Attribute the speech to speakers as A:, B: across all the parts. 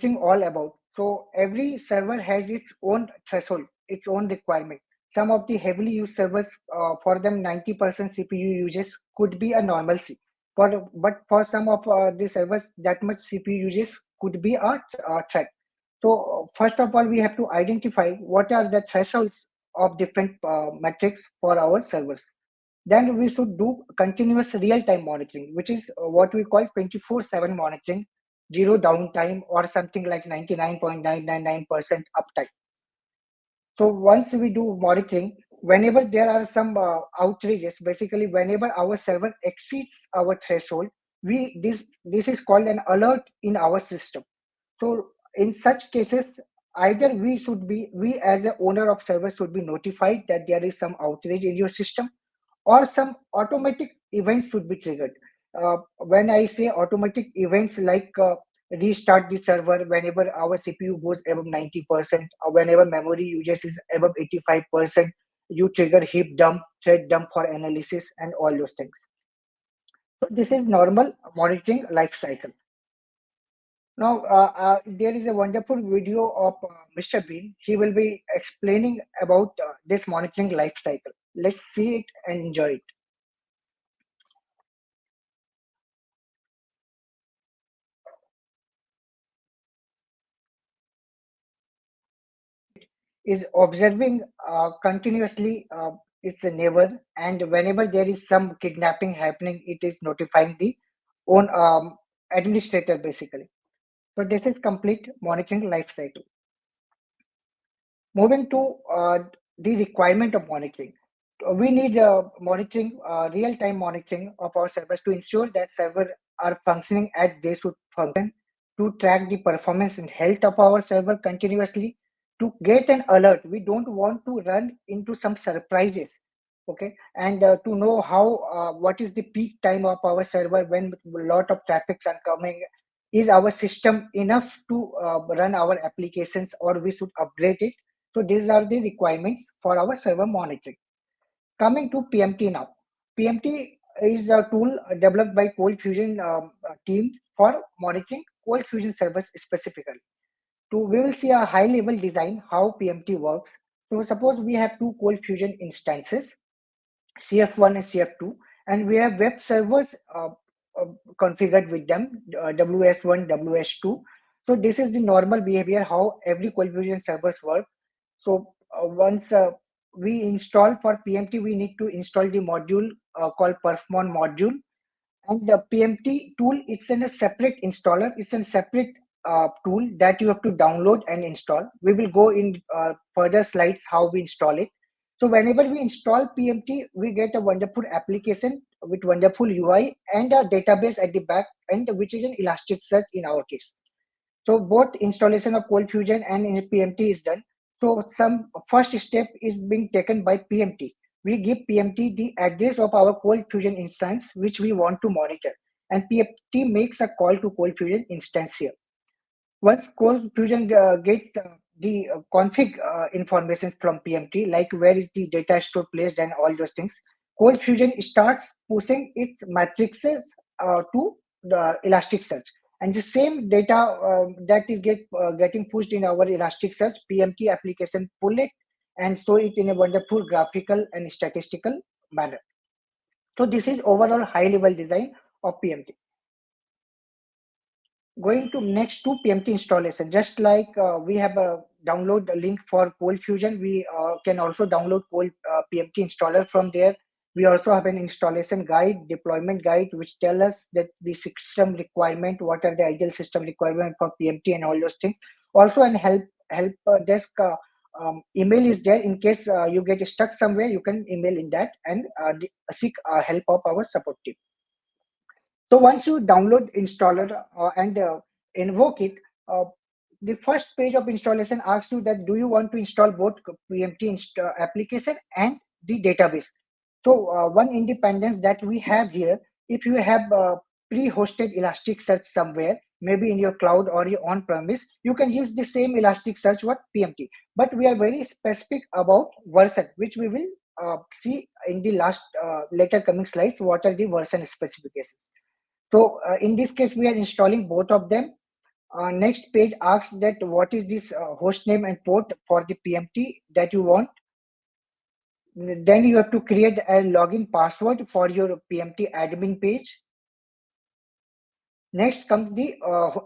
A: all about. So every server has its own threshold, its own requirement. Some of the heavily used servers, for them 90% CPU uses could be a normalcy. But for some of the servers, that much CPU uses could be a threat. So first of all, we have to identify what are the thresholds of different metrics for our servers. Then we should do continuous real-time monitoring, which is what we call 24/7 monitoring, zero downtime, or something like 99.999% uptime. So once we do monitoring, whenever there are some outrages, basically whenever our server exceeds our threshold, this is called an alert in our system. So in such cases, either we as a owner of server should be notified that there is some outrage in your system, or some automatic events should be triggered. When I say automatic events, like restart the server whenever our CPU goes above 90%, or whenever memory usage is above 85%, you trigger heap dump, thread dump for analysis, and all those things. So this is normal monitoring life cycle. Now, there is a wonderful video of Mr. Bean. He will be explaining about this monitoring life cycle. Let's see it and enjoy it. Is observing continuously its neighbor, and whenever there is some kidnapping happening, it is notifying the own administrator, basically. So this is complete monitoring life cycle. Moving to the requirement of monitoring. We need monitoring, real-time monitoring of our servers to ensure that servers are functioning as they should function, to track the performance and health of our server continuously, to get an alert. We don't want to run into some surprises, okay? And to know how, what is the peak time of our server when a lot of traffics are coming. Is our system enough to run our applications, or we should upgrade it? So these are the requirements for our server monitoring. Coming to PMT now. PMT is a tool developed by ColdFusion team for monitoring ColdFusion servers specifically. We will see a high level design how PMT works. So suppose we have two ColdFusion instances, CF1 and CF2, and we have web servers configured with them, WS1, WS2. So this is the normal behavior how every ColdFusion servers work. So once we install for PMT, we need to install the module called perfmon module. And the PMT tool, it's in a separate installer. It's a separate tool that you have to download and install. We will go in further slides how we install it. So whenever we install PMT, we get a wonderful application with wonderful UI and a database at the back end, which is an Elasticsearch in our case. So both installation of ColdFusion and PMT is done. So some first step is being taken by PMT. We give PMT the address of our ColdFusion instance, which we want to monitor. And PMT makes a call to ColdFusion instance here. Once ColdFusion gets the config information from PMT, like where is the data store placed and all those things, ColdFusion starts pushing its matrices to the Elasticsearch. And the same data that is getting pushed in our Elasticsearch, PMT application pull it and show it in a wonderful graphical and statistical manner. So this is overall high level design of PMT. Going to next to PMT installation, just like we have a download link for ColdFusion, we can also download PMT installer from there. We also have an installation guide, deployment guide, which tell us that the system requirement, what are the ideal system requirement for PMT and all those things. Also, an help desk email is there. In case you get stuck somewhere, you can email in that and seek help of our support team. So once you download installer and invoke it, the first page of installation asks you that do you want to install both PMT application and the database. So one independence that we have here, if you have pre-hosted Elasticsearch somewhere, maybe in your cloud or your on-premise, you can use the same Elasticsearch with PMT. But we are very specific about version, which we will see in the last later coming slides, what are the version specifications. So in this case, we are installing both of them. Next page asks that what is this host name and port for the PMT that you want. Then you have to create a login password for your PMT admin page. Next comes the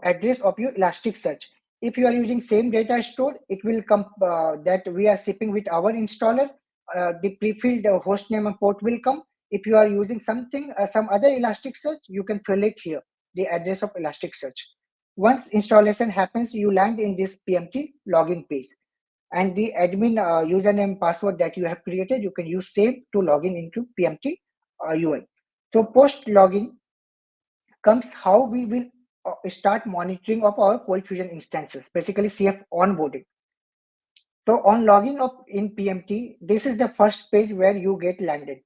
A: address of your Elasticsearch. If you are using same data store, it will come that we are shipping with our installer. The pre-filled host name and port will come. If you are using something, some other Elasticsearch, you can fill it here, the address of Elasticsearch. Once installation happens, you land in this PMT login page. And the admin username password that you have created, you can use same to login into PMT UI. So post login comes how we will start monitoring of our ColdFusion instances, basically CF onboarding. So on logging up in PMT, this is the first page where you get landed.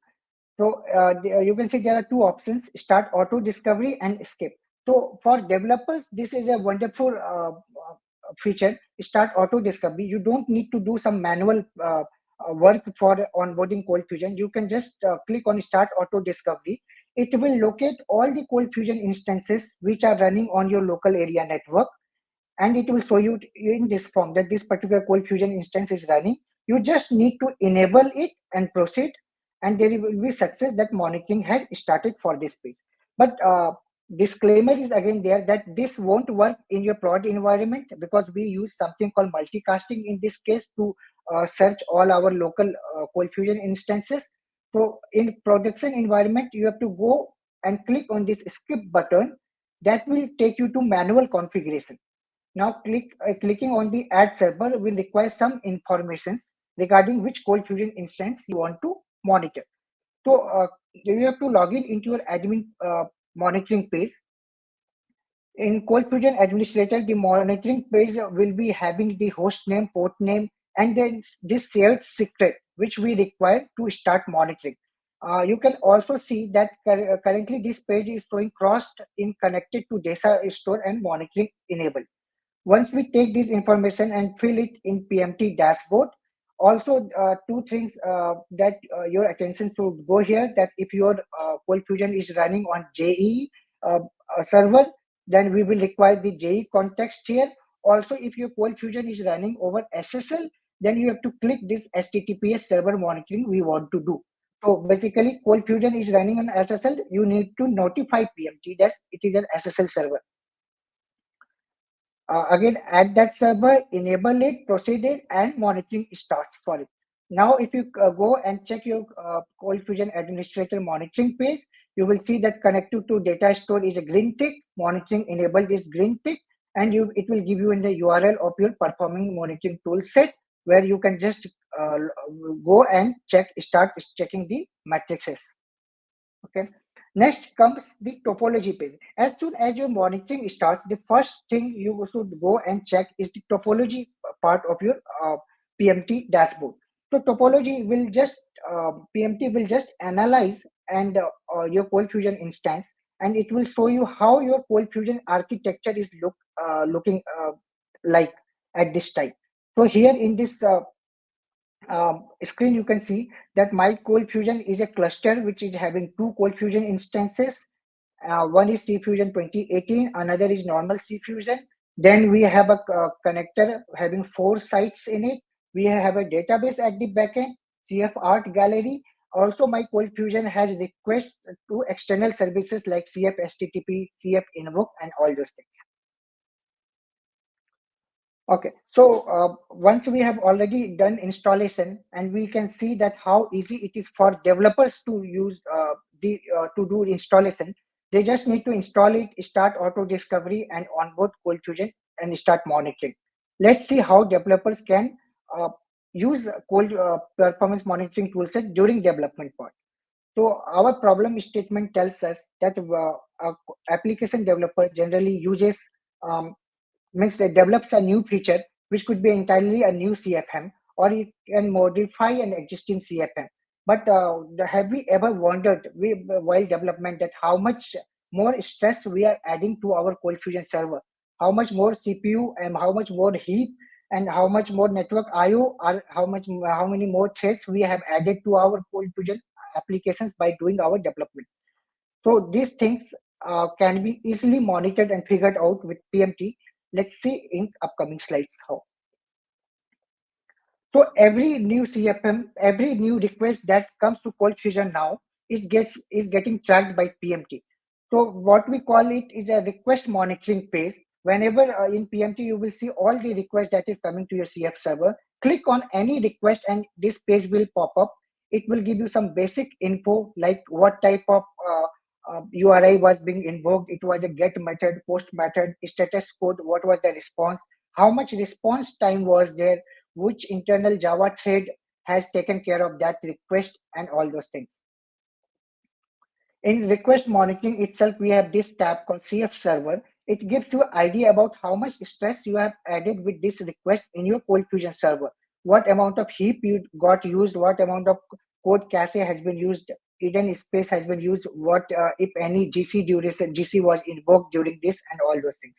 A: So you can see there are two options: start auto discovery and escape. So for developers, this is a wonderful feature. Start auto discovery. You don't need to do some manual work for onboarding ColdFusion. You can just click on start auto discovery. It will locate all the ColdFusion instances which are running on your local area network, and it will show you in this form that this particular ColdFusion instance is running. You just need to enable it and proceed, and there will be success that monitoring had started for this page. But disclaimer is again there that this won't work in your prod environment, because we use something called multicasting in this case to search all our local ColdFusion instances. So in production environment, you have to go and click on this skip button. That will take you to manual configuration. Now clicking on the add server will require some informations regarding which ColdFusion instance you want to monitor. So you have to log in into your admin monitoring page. In ColdFusion Administrator, the monitoring page will be having the host name, port name, and then this shared secret, which we require to start monitoring. You can also see that currently this page is showing crossed in connected to data store and monitoring enabled. Once we take this information and fill it in PMT dashboard, also two things that your attention should go here, that if your ColdFusion is running on JE server, then we will require the JE context here. Also, if your ColdFusion is running over SSL, then you have to click this HTTPS server monitoring we want to do. So basically, ColdFusion is running on SSL. You need to notify PMT that it is an SSL server. Again, add that server, enable it, proceed it, and monitoring starts for it. Now, if you go and check your ColdFusion administrator monitoring page, you will see that connected to data store is a green tick, monitoring enabled is green tick, and it will give you in the URL of your performing monitoring tool set, where you can just go and start checking the matrices. Okay. Next comes the topology page. As soon as your monitoring starts, the first thing you should go and check is the topology part of your PMT dashboard. So topology will just PMT will just analyze and your ColdFusion instance, and it will show you how your ColdFusion architecture is looking like at this time. So here in this screen, you can see that my ColdFusion is a cluster which is having two ColdFusion instances. One is CFusion 2018, another is normal CFusion. Then we have a connector having 4 sites in it. We have a database at the backend, CF Art Gallery. Also, my ColdFusion has requests to external services like CF HTTP, CF Invoke, and all those things. Okay, so once we have already done installation, and we can see that how easy it is for developers to use to do installation. They just need to install it, start auto discovery, and onboard ColdFusion and start monitoring. Let's see how developers can use Cold performance monitoring toolset during development part. So our problem statement tells us that application developer generally uses um, means it develops a new feature which could be entirely a new CFM, or it can modify an existing CFM. But have we ever wondered while development that how much more stress we are adding to our ColdFusion server? How much more CPU and how much more heat and how much more network IO, or how many more threads we have added to our ColdFusion applications by doing our development. So these things can be easily monitored and figured out with PMT. Let's see in upcoming slides how. So every new CFM, every new request that comes to ColdFusion now, is getting tracked by PMT. So what we call it is a request monitoring page. Whenever in PMT you will see all the requests that is coming to your CF server. Click on any request and this page will pop up. It will give you some basic info like what type of URI was being invoked. It was a get method, post method, status code, what was the response, how much response time was there, which internal Java thread has taken care of that request, and all those things. In request monitoring itself, we have this tab called CF server. It gives you idea about how much stress you have added with this request in your ColdFusion server. What amount of heap you got used, what amount of code cache has been used, hidden space has been used, what if any GC duration, GC was invoked during this, and all those things.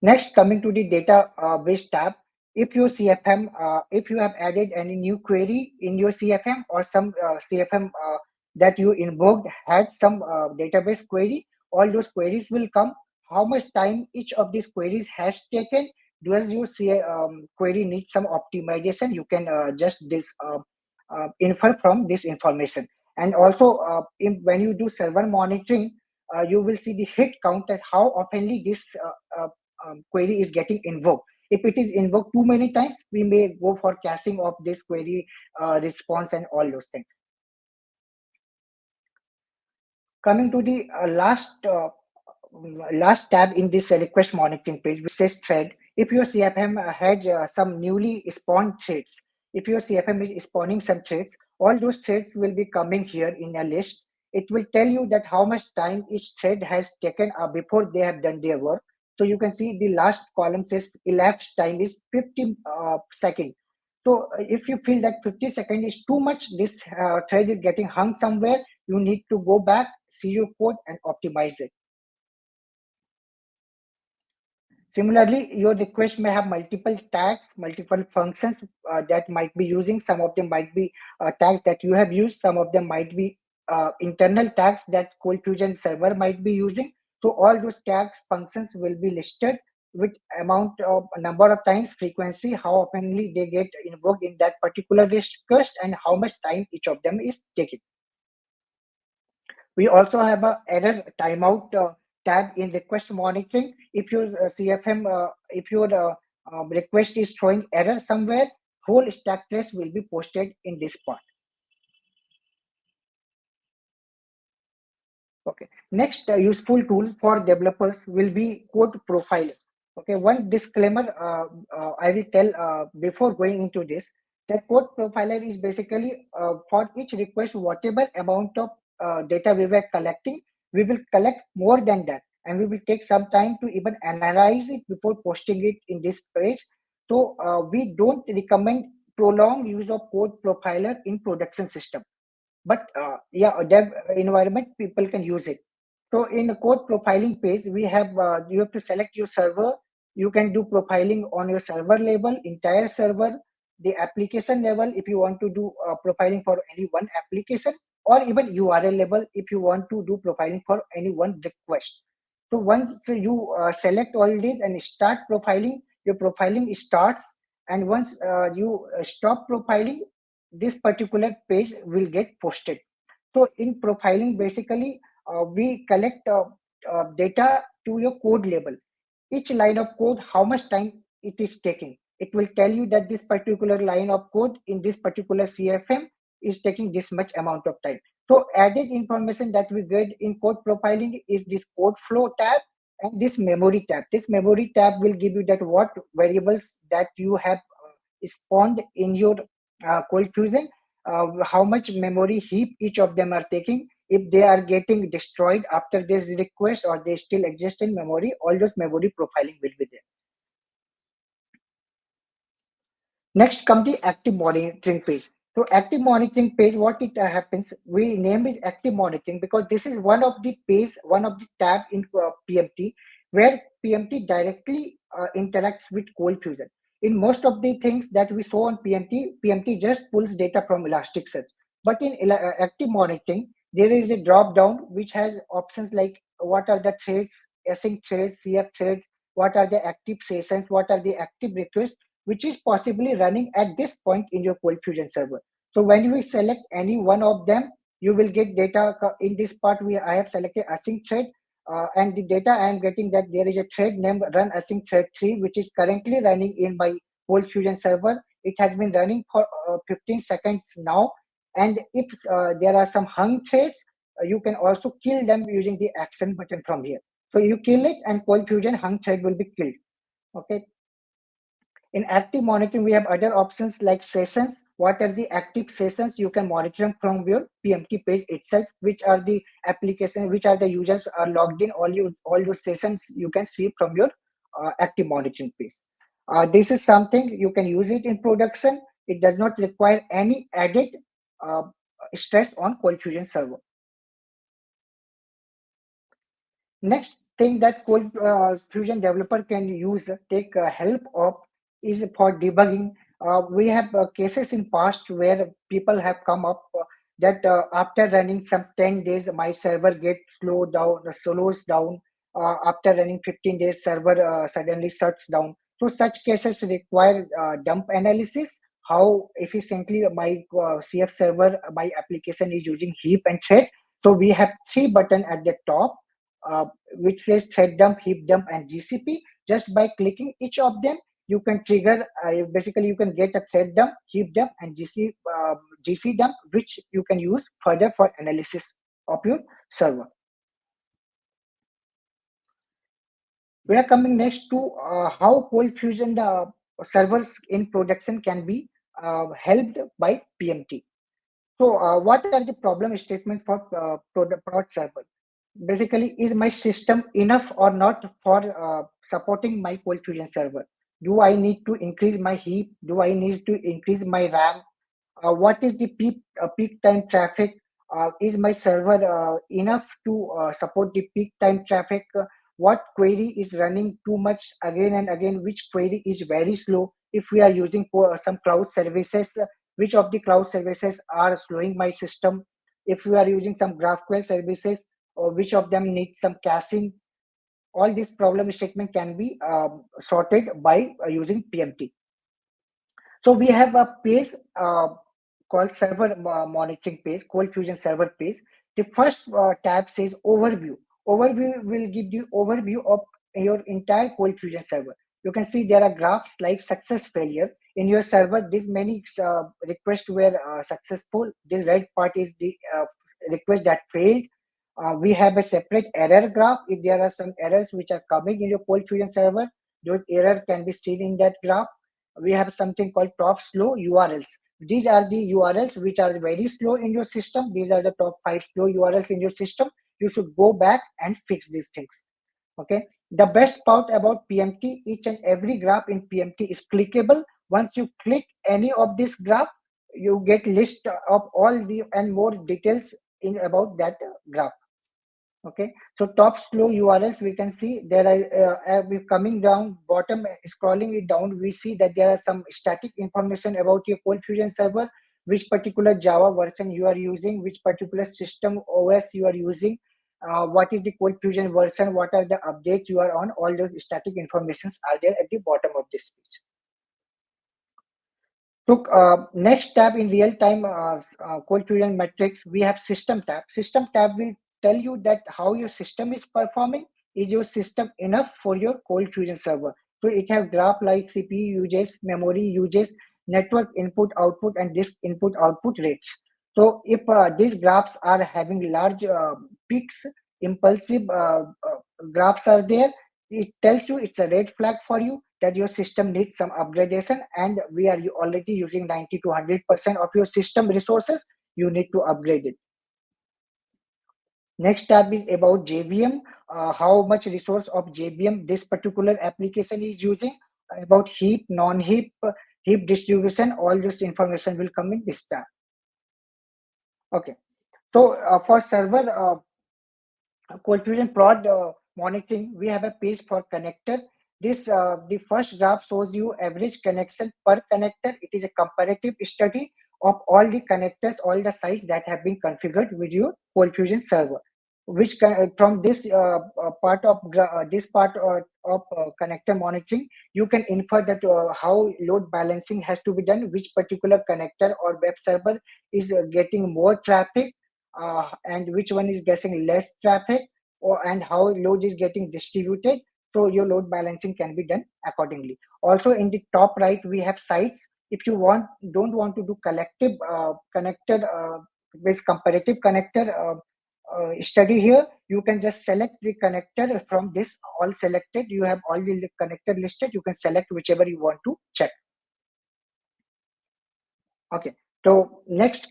A: Next, coming to the database tab, if your CFM, if you have added any new query in your CFM or some CFM that you invoked had some database query, all those queries will come. How much time each of these queries has taken? Does your query need some optimization? You can just infer from this information. And also, when you do server monitoring, you will see the hit count at how oftenly this query is getting invoked. If it is invoked too many times, we may go for caching of this query response and all those things. Coming to the last tab in this request monitoring page, which says thread. If your CFM has some newly spawned threads, if your CFM is spawning some threads, all those threads will be coming here in a list. It will tell you that how much time each thread has taken before they have done their work. So you can see the last column says elapsed time is 50 seconds. So if you feel that 50 seconds is too much, this thread is getting hung somewhere, you need to go back, see your code and optimize it. Similarly, your request may have multiple tags, multiple functions that might be using. Some of them might be tags that you have used. Some of them might be internal tags that ColdFusion server might be using. So all those tags, functions will be listed with amount of number of times, frequency, how oftenly they get invoked in that particular request, and how much time each of them is taking. We also have a error timeout tab in request monitoring. If your CFM, if your request is throwing error somewhere, whole stack trace will be posted in this part. Okay. Next useful tool for developers will be code profiler. Okay. One disclaimer I will tell before going into this, that code profiler is basically for each request, whatever amount of data we were collecting, we will collect more than that, and we will take some time to even analyze it before posting it in this page. So we don't recommend prolonged use of code profiler in production system, but yeah, dev environment people can use it. So in the code profiling page, we have you have to select your server. You can do profiling on your server level, entire server, the application level if you want to do profiling for any one application, or even URL level if you want to do profiling for any one request. So once you select all these and start profiling, your profiling starts, and once you stop profiling, this particular page will get posted. So in profiling, basically, we collect data to your code level. Each line of code, how much time it is taking. It will tell you that this particular line of code in this particular CFM is taking this much amount of time. So added information that we get in code profiling is this code flow tab and this memory tab. This memory tab will give you that what variables that you have spawned in your ColdFusion, how much memory heap each of them are taking, if they are getting destroyed after this request or they still exist in memory, all those memory profiling will be there. Next come the active monitoring page. So active monitoring page, what it happens, we name it active monitoring because this is one of the page, one of the tab in PMT where PMT directly interacts with ColdFusion. In most of the things that we saw on PMT, PMT just pulls data from Elasticsearch. But in active monitoring, there is a drop down which has options like what are the threads, async threads, CF threads, what are the active sessions, what are the active requests, which is possibly running at this point in your ColdFusion server. So when you select any one of them, you will get data. In this part, I have selected async thread, and the data I am getting that there is a thread named run async thread 3, which is currently running in my ColdFusion server. It has been running for 15 seconds now. And if there are some hung threads, you can also kill them using the action button from here. So you kill it and ColdFusion hung thread will be killed. Okay. In active monitoring, we have other options like sessions. What are the active sessions? You can monitor them from your PMT page itself, which are the application, which are the users are logged in. All your sessions you can see from your active monitoring page. This is something you can use it in production. It does not require any added uh, stress on ColdFusion server. Next thing that ColdFusion developer can use, take help of, is for debugging. We have cases in past where people have come up that after running some 10 days, my server gets slows down. After running 15 days, server suddenly shuts down. So such cases require dump analysis. How efficiently my CF server, my application is using heap and thread. So we have three buttons at the top, which says thread dump, heap dump, and GCP. Just by clicking each of them, you can trigger, basically you can get a thread dump, heap dump, and GC dump, which you can use further for analysis of your server. We are coming next to how ColdFusion servers in production can be helped by PMT. So what are the problem statements for prod server? Basically, is my system enough or not for supporting my ColdFusion server? Do I need to increase my heap? Do I need to increase my RAM? What is the peak time traffic? Is my server enough to support the peak time traffic? What query is running too much again and again? Which query is very slow? If we are using some cloud services, which of the cloud services are slowing my system? If we are using some GraphQL services, or which of them need some caching? All this problem statement can be sorted by using PMT. So we have a page called server monitoring page, ColdFusion server page. The first tab says overview. Overview will give you overview of your entire ColdFusion server. You can see there are graphs like success failure. In your server, these many requests were successful. This red part is the request that failed. We have a separate error graph. If there are some errors which are coming in your ColdFusion server, those error can be seen in that graph. We have something called top slow URLs. These are the URLs which are very slow in your system. These are the top 5 slow URLs in your system. You should go back and fix these things. Okay. The best part about PMT, each and every graph in PMT is clickable. Once you click any of this graph, you get list of all the and more details in about that graph. Okay, so top slow URLs, we can see there are we coming down bottom, scrolling it down, we see that there are some static information about your ColdFusion server, which particular Java version you are using, which particular system OS you are using, what is the ColdFusion version, what are the updates you are on. All those static informations are there at the bottom of this page. So next tab in real-time ColdFusion metrics, we have system tab. System tab will tell you that how your system is performing. Is your system enough for your ColdFusion server? So it have graph like CPU uses, memory uses, network input output, and disk input output rates. So if these graphs are having large peaks, impulsive graphs are there, it tells you it's a red flag for you that your system needs some upgradation, and we are already using 90 to 100% of your system resources. You need to upgrade it. Next tab is about JVM, how much resource of JVM this particular application is using, about heap, non-heap, heap distribution. All this information will come in this tab. Okay, so for server ColdFusion prod monitoring, we have a page for connector. This the first graph shows you average connection per connector. It is a comparative study of all the connectors, all the sites that have been configured with your ColdFusion server. from this part of this part of connector monitoring, you can infer that how load balancing has to be done, which particular connector or web server is getting more traffic, and which one is getting less traffic, and how load is getting distributed. So your load balancing can be done accordingly. Also, in the top right, we have sites. If you don't want to do collective connector based comparative connector study here, you can just select the connector from this all selected. You have all the connector listed. You can select whichever you want to check. Okay. So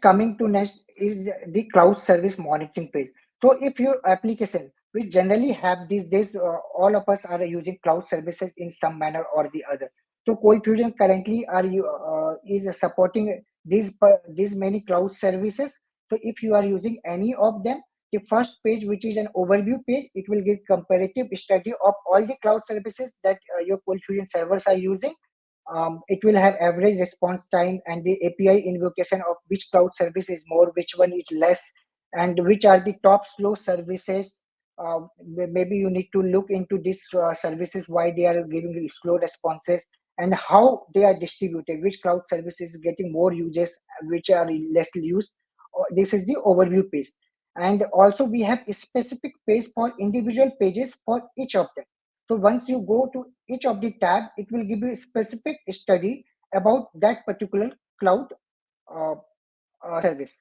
A: coming to next is the cloud service monitoring page. So if your application, we generally have these days, all of us are using cloud services in some manner or the other. So ColdFusion currently is supporting these many cloud services. So if you are using any of them, the first page, which is an overview page, it will give comparative study of all the cloud services that your ColdFusion servers are using. It will have average response time and the API invocation of which cloud service is more, which one is less, and which are the top slow services. Maybe you need to look into these services, why they are giving you slow responses, and how they are distributed, which cloud service is getting more users, which are less used. This is the overview page. And also we have a specific page for individual pages for each of them. So once you go to each of the tab, it will give you a specific study about that particular cloud uh, service.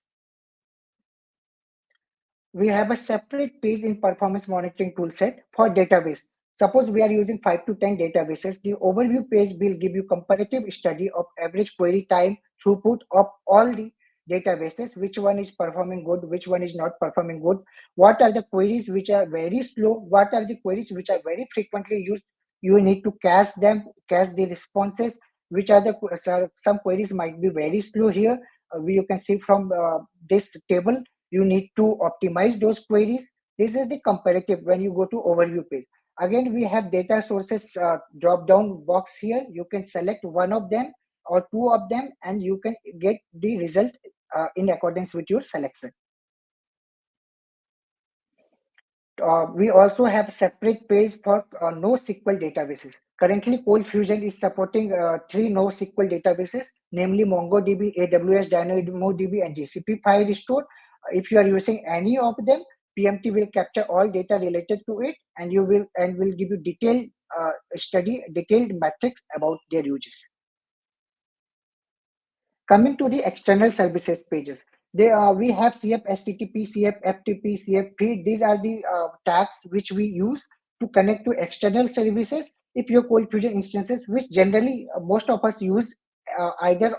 A: We have a separate page in performance monitoring toolset for database. Suppose we are using 5 to 10 databases, the overview page will give you comparative study of average query time, throughput of all the databases, which one is performing good, which one is not performing good, what are the queries which are very slow, what are the queries which are very frequently used. You need to cache them, cache the responses, which are the some queries might be very slow here. You can see from this table, you need to optimize those queries. This is the comparative when you go to overview page. Again, we have data sources drop down box here. You can select one of them or two of them, and you can get the result in accordance with your selection. We also have separate page for NoSQL databases. Currently, ColdFusion is supporting three NoSQL databases, namely MongoDB, AWS DynamoDB, and GCP file restore. If you are using any of them, PMT will capture all data related to it, and will give you detailed metrics about their uses. Coming to the external services pages, we have CF HTTP, CF FTP, CF feed. These are the tags which we use to connect to external services. If your ColdFusion instances, which generally most of us use either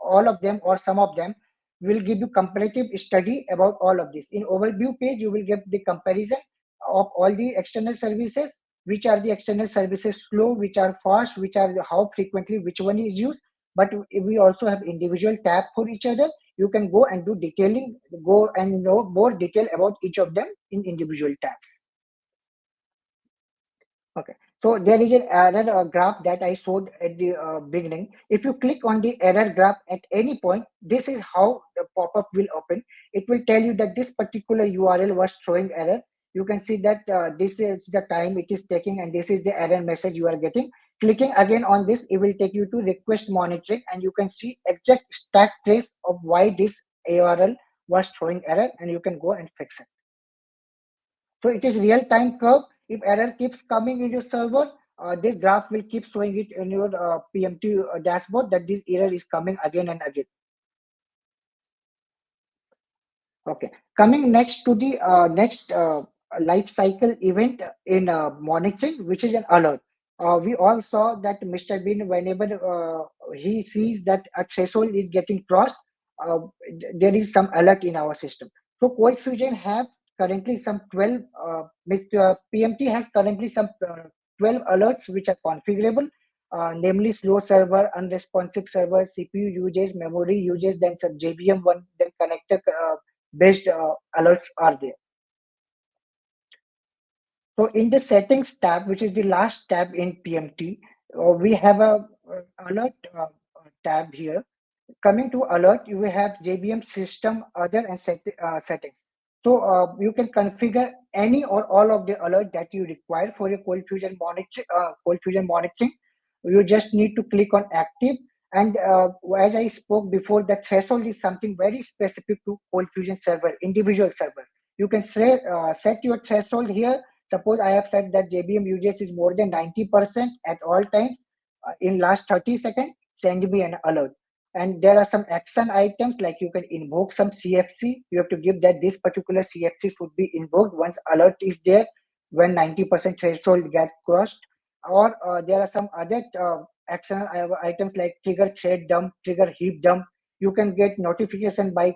A: all of them or some of them, will give you comparative study about all of this. In overview page, you will get the comparison of all the external services, which are the external services slow, which are fast, which are how frequently, which one is used. But we also have individual tab for each other. You can go and do detailing, go and know more detail about each of them in individual tabs. Okay, so there is an error graph that I showed at the beginning. If you click on the error graph at any point, this is how the pop-up will open. It will tell you that this particular URL was throwing error. You can see that this is the time it is taking, and this is the error message you are getting. Clicking again on this, it will take you to request monitoring, and you can see exact stack trace of why this URL was throwing error, and you can go and fix it. So it is real-time curve. If error keeps coming in your server, this graph will keep showing it in your PMT dashboard that this error is coming again and again. Okay, coming next to the next life cycle event in monitoring, which is an alert. We all saw that Mr. Bean, whenever he sees that a threshold is getting crossed, uh, there is some alert in our system. So ColdFusion have currently some 12, PMT has currently some 12 alerts which are configurable, namely slow server, unresponsive server, CPU usage, memory usage, then some JVM one, then connector based alerts are there. So in the settings tab, which is the last tab in PMT, we have a alert tab here. Coming to alert, you will have JVM system, other and settings. So you can configure any or all of the alert that you require for your ColdFusion monitor, ColdFusion monitoring. You just need to click on active. And as I spoke before, the threshold is something very specific to ColdFusion server, individual servers. You can set your threshold here. Suppose I have said that JVM usage is more than 90% at all times. In last 30 seconds, send me an alert. And there are some action items like you can invoke some CFC. You have to give that this particular CFC should be invoked once alert is there, when 90% threshold get crossed. Or there are some other action items like trigger thread dump, trigger heap dump. You can get notification by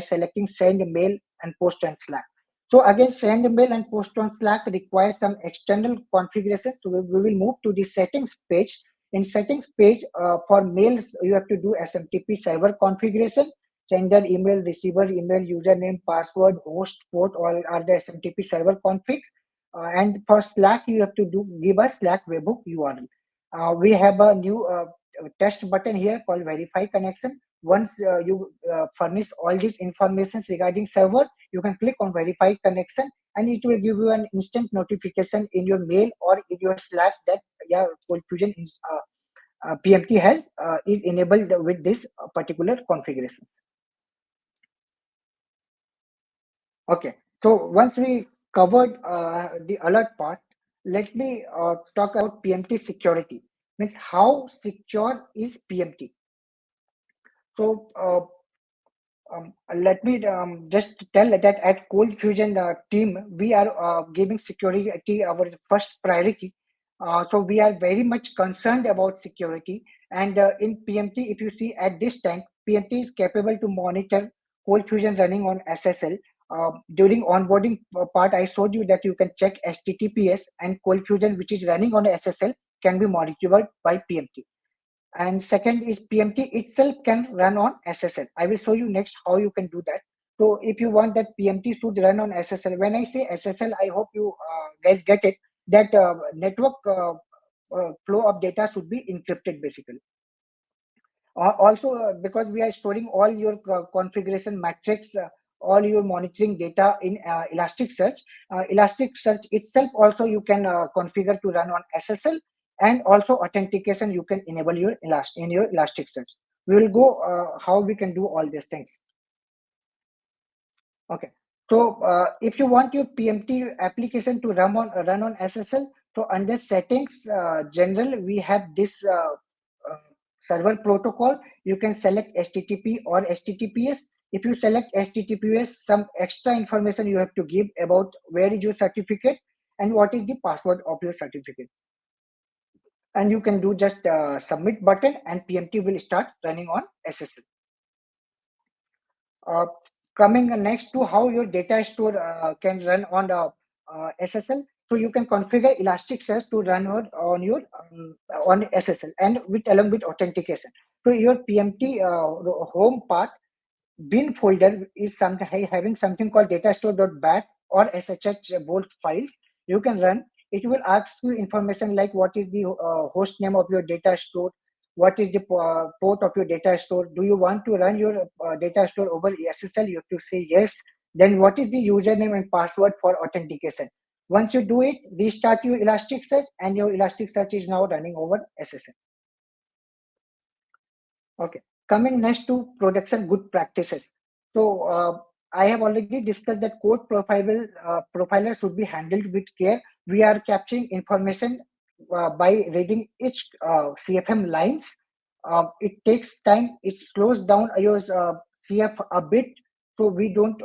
A: selecting send mail and post on Slack. So again, send mail and post on Slack requires some external configuration. So we will move to the settings page. In settings page, for mails, you have to do SMTP server configuration. Sender email, receiver email, username, password, host, port, all are the SMTP server configs. And for Slack, you have to give a Slack webhook URL. We have a new test button here called verify connection. Once you furnish all these informations regarding server, you can click on verify connection, and it will give you an instant notification in your mail or in your Slack that yeah, ColdFusion PMT has is enabled with this particular configuration. Okay, so once we covered the alert part, let me talk about PMT security. Means how secure is PMT? So let me just tell that at ColdFusion team, we are giving security our first priority. So we are very much concerned about security. And in PMT, if you see at this time, PMT is capable to monitor ColdFusion running on SSL. During onboarding part, I showed you that you can check HTTPS, and ColdFusion, which is running on SSL, can be monitored by PMT. And second is PMT itself can run on SSL. I will show you next how you can do that. So if you want that PMT should run on SSL, when I say SSL, I hope you guys get it, that network flow of data should be encrypted basically. Also, because we are storing all your configuration metrics, all your monitoring data in Elasticsearch. Elasticsearch itself also you can configure to run on SSL, and also authentication you can enable in your Elasticsearch. We will go how we can do all these things. Okay. So if you want your PMT application to run on SSL, so under settings general, we have this server protocol. You can select HTTP or HTTPS. If you select HTTPS, some extra information you have to give about where is your certificate and what is the password of your certificate. And you can do just submit button, and PMT will start running on SSL. Coming next to how your data store can run on the SSL. So you can configure Elasticsearch to run on your on SSL and along with authentication. So your PMT home path bin folder is having something called datastore.bat or SSH both files. You can run. It will ask you information like what is the host name of your data store, what is the port of your data store. Do you want to run your data store over SSL? You have to say yes. Then what is the username and password for authentication? Once you do it, restart your Elasticsearch, and your Elasticsearch is now running over SSL. Okay. Coming next to production good practices. So I have already discussed that code profiler should be handled with care. We are capturing information by reading each CFM lines. It takes time. It slows down your CF a bit. So we don't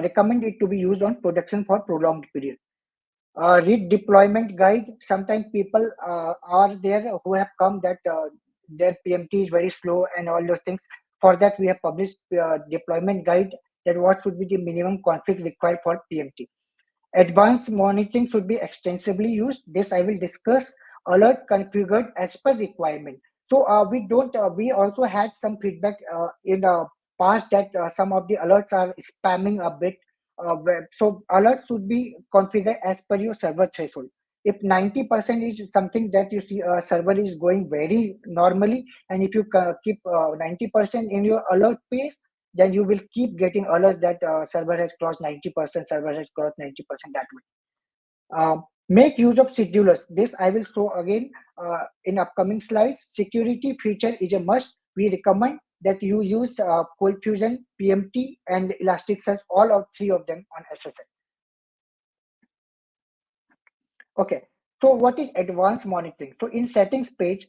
A: recommend it to be used on production for prolonged period. Read deployment guide. Sometimes people are there who have come that their PMT is very slow and all those things. For that, we have published deployment guide that what should be the minimum config required for PMT. Advanced monitoring should be extensively used. This I will discuss. Alert configured as per requirement. So we also had some feedback in the past that some of the alerts are spamming a bit. So alerts should be configured as per your server threshold. If 90% is something that you see a server is going very normally, and if you keep 90% in your alert pace, then you will keep getting alerts that server has crossed 90%, server has crossed 90% that way. Make use of schedulers. This I will show again in upcoming slides. Security feature is a must. We recommend that you use ColdFusion, PMT, and Elasticsearch, all of three of them on SSL. Okay, so what is advanced monitoring? So in settings page,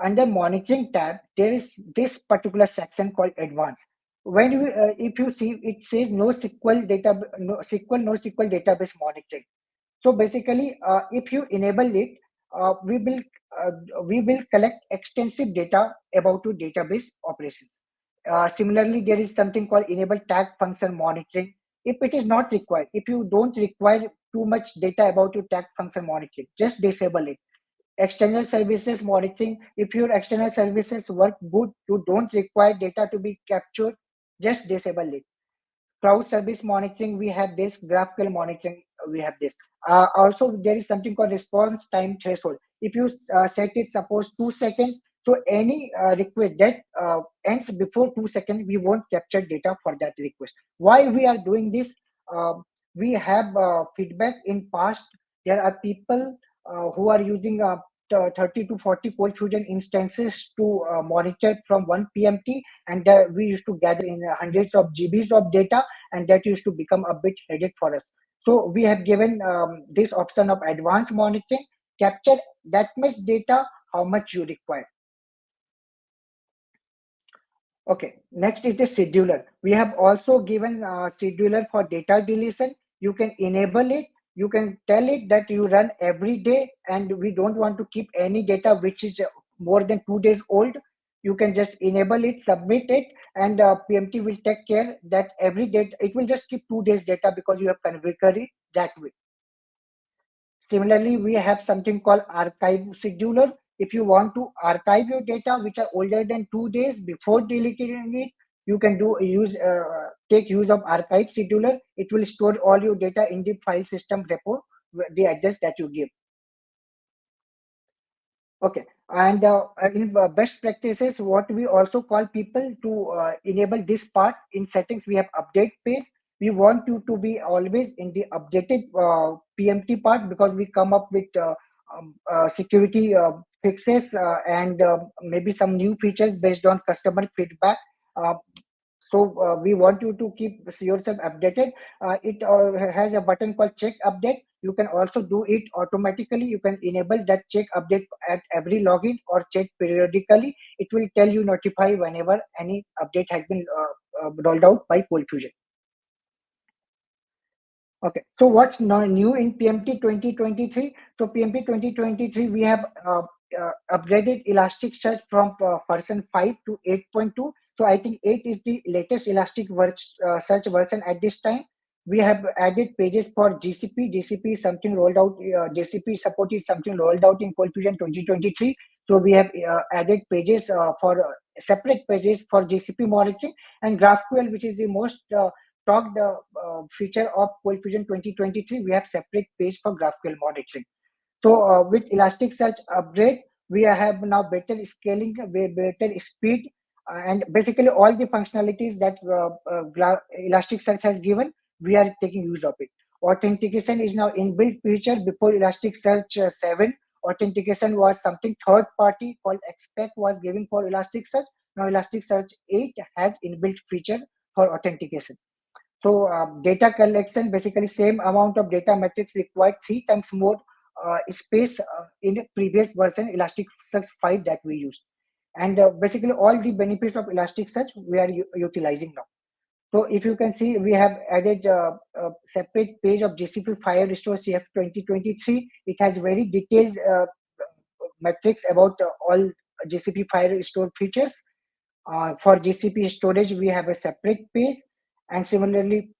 A: under monitoring tab, there is this particular section called advanced. When you, if you see, it says no SQL data, no SQL database monitoring. So basically, if you enable it, uh, we will uh, we will collect extensive data about your database operations. Similarly, there is something called enable tag function monitoring. If it is not required, if you don't require too much data about your tag function monitoring, just disable it. External services monitoring. If your external services work good, you don't require data to be captured, just disable it. Cloud service monitoring, we have this. GraphQL monitoring, we have this. Also, there is something called response time threshold. If you set it, suppose 2 seconds, so any request that ends before 2 seconds, we won't capture data for that request. Why we are doing this? We have feedback in past. There are people who are using 30 to 40 ColdFusion instances to monitor from one PMT, and we used to gather in hundreds of GBs of data, and that used to become a bit headache for us. So we have given this option of advanced monitoring, capture that much data, how much you require. Okay, next is the scheduler. We have also given scheduler for data deletion. You can enable it. You can tell it that you run every day, and we don't want to keep any data which is more than 2 days old. You can just enable it, submit it, and PMT will take care that every day it will just keep 2 days data because you have configured it that way. Similarly, we have something called archive scheduler. If you want to archive your data which are older than 2 days before deleting it, you can take use of archive scheduler. It will store all your data in the file system repo, the address that you give. Okay, and in best practices, what we also call people to enable this part in settings, we have update page. We want you to be always in the updated PMT part because we come up with security fixes and maybe some new features based on customer feedback. Uh, so we want you to keep yourself updated. It has a button called check update. You can also do it automatically. You can enable that check update at every login or check periodically. It will tell you, notify whenever any update has been rolled out by ColdFusion. Okay, so what's new in PMT 2023? So PMT 2023, we have upgraded Elasticsearch from version 5 to 8.2. So I think 8 is the latest Elasticsearch version at this time. We have added pages for GCP. GCP is something rolled out. GCP support is something rolled out in ColdFusion 2023. So we have added pages for separate pages for GCP monitoring, and GraphQL, which is the most talked feature of ColdFusion 2023, we have separate page for GraphQL monitoring. So with Elasticsearch upgrade, we have now better scaling, better speed, and basically all the functionalities that Elasticsearch has given, we are taking use of it. Authentication is now inbuilt feature. Before Elasticsearch 7, authentication was something third party called expect was given for Elasticsearch. Now Elasticsearch 8 has inbuilt feature for authentication. So data collection, basically same amount of data metrics required 3 times more space in the previous version, Elasticsearch 5 that we used. And basically all the benefits of Elasticsearch we are utilizing now. So if you can see, we have added a separate page of GCP Fire Restore CF 2023. It has very detailed metrics about all GCP Fire Restore features. For GCP storage, we have a separate page, and similarly,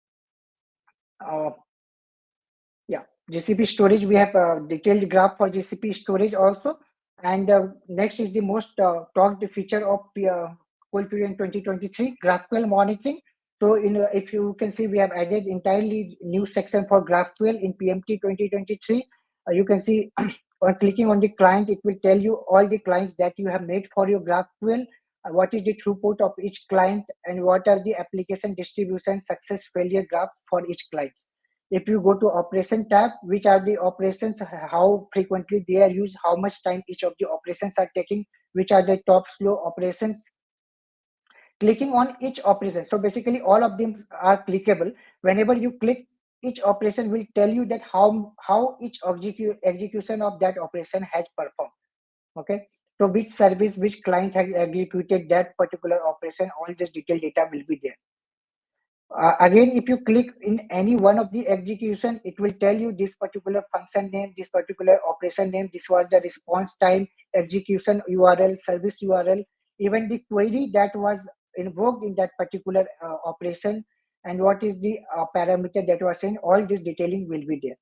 A: yeah, GCP storage, we have a detailed graph for GCP storage also. And next is the most talked feature of ColdFusion 2023, GraphQL monitoring. So if you can see, we have added entirely new section for GraphQL in PMT 2023. You can see on clicking on the client, it will tell you all the clients that you have made for your GraphQL. what is the throughput of each client, and what are the application distribution success failure graph for each client. If you go to operation tab, which are the operations, how frequently they are used, how much time each of the operations are taking, which are the top slow operations. Clicking on each operation, so basically all of them are clickable. Whenever you click, each operation will tell you that how each execution of that operation has performed. Okay, so which service, which client has executed that particular operation, all this detailed data will be there. Again, if you click in any one of the execution, it will tell you this particular function name, this particular operation name, this was the response time, execution URL, service URL, even the query that was invoked in that particular operation, and what is the parameter that was in. All this detailing will be there.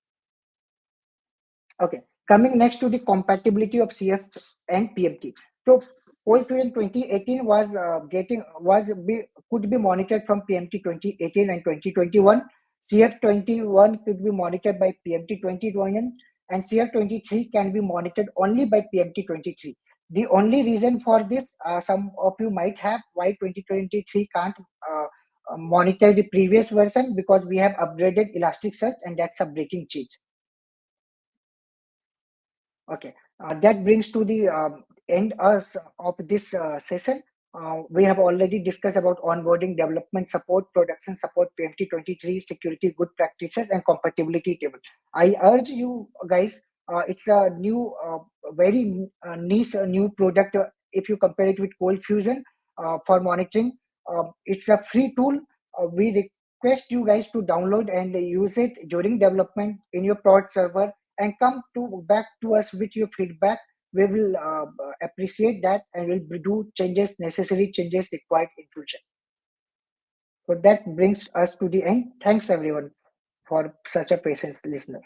A: Okay, coming next to the compatibility of CF and PMT. So ColdFusion 2018 was could be monitored from PMT 2018 and 2021. CF 21 could be monitored by PMT 2021, and CF 23 can be monitored only by PMT 23. The only reason for this, some of you might have, why 2023 can't monitor the previous version, because we have upgraded Elasticsearch, and that's a breaking change. Okay, that brings to the end of this session. We have already discussed about onboarding, development support, production support, PMT 23, security good practices, and compatibility table. I urge you guys, it's a new, very niche new product. If you compare it with ColdFusion for monitoring, it's a free tool. We request you guys to download and use it during development in your prod server, and come to back to us with your feedback. We will appreciate that, and will do changes, necessary changes required in future. So that brings us to the end. Thanks everyone for such a patience listener.